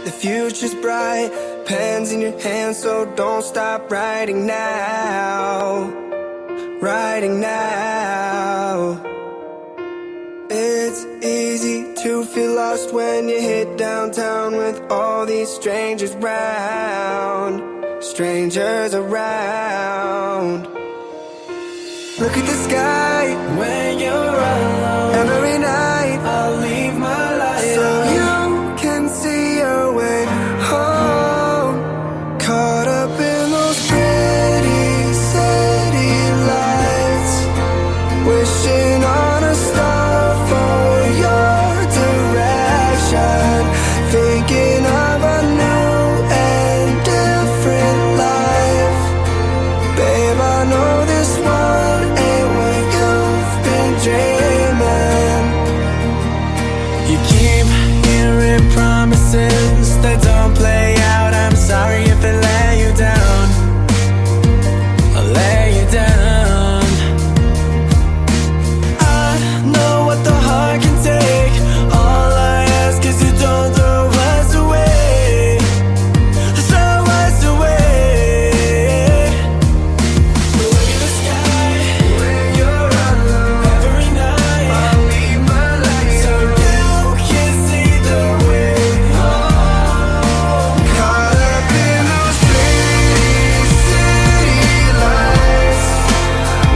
the future's bright. Pens in your hands, so don't stop writing now. Writing now. It's easy to feel lost when you hit downtown with all these strangers round. Strangers around. Look at the sky when you're alone. Every night I'll leave my light so you can see your way home. Caught up in those pretty city lights, wishing on a star for your direction, thinking of a new and different life. Babe, I know this one ain't what you've been dreaming. You keep hearing promises that don't play out. I'm sorry if it lay you down. I'll lay you down. I know what the heart can take. All I ask is you don't throw us away. Throw us away. Look at the sky when you're alone. Every night I'll leave my light so you can see the way home. Caught up in those pretty city lights,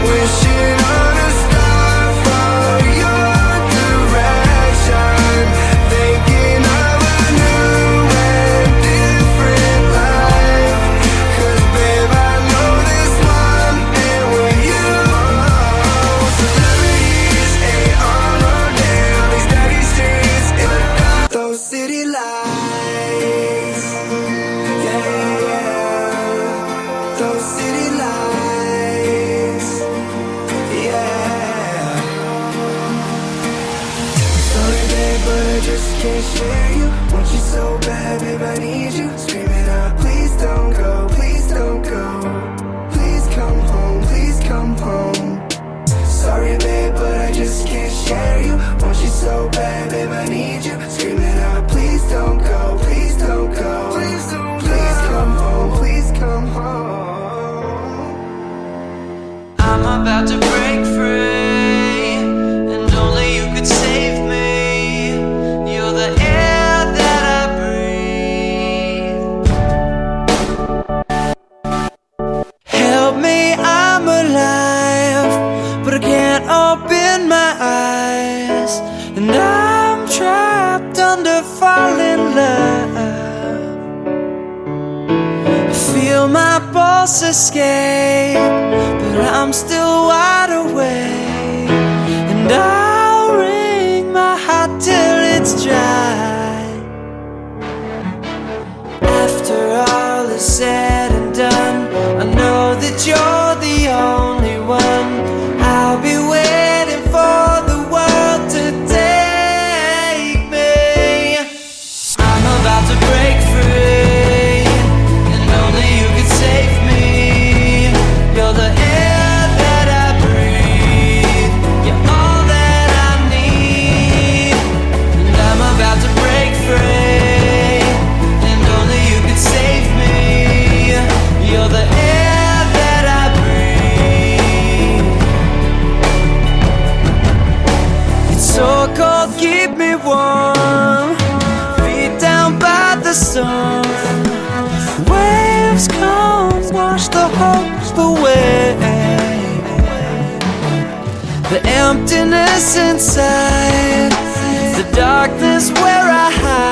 wishing on a star for your direction, thinking of a new and different life. 'Cause babe, I know this one ain't what you want. Celebrities ain't on rodeo, these dirty streets in the dark. Those city lights, yeah, yeah, yeah. Those city lights, yeah. Sorry babe, but I just can't share you. Want you so bad, babe, I need you. Screaming out, please don't go, please don't go. Please come home, please come home. Sorry babe, but I just can't share you. Want you so bad, babe, I need you. Screaming out, please don't go, please don't go. Please come home, please come home. I'm about to break free, and only you could save me. You're the air that I breathe. Help me, I'm alive, but I can't open my eyes, and I'm trapped under falling love. I feel my pulse escape, but I'm still wide awake, and I'll wring my heart till it's dry. After all is said and done, I know that you're the only one. I'll be waiting for the world to take me. I'm about to break free, and only you can save me. You're the air that I breathe. You're all that I need. And I'm about to break free, and only you can save me. You're the air that I breathe. It's so cold, keep me warm. Beat down by the sun. Waves come, wash the hope away. The emptiness inside, the darkness where I hide.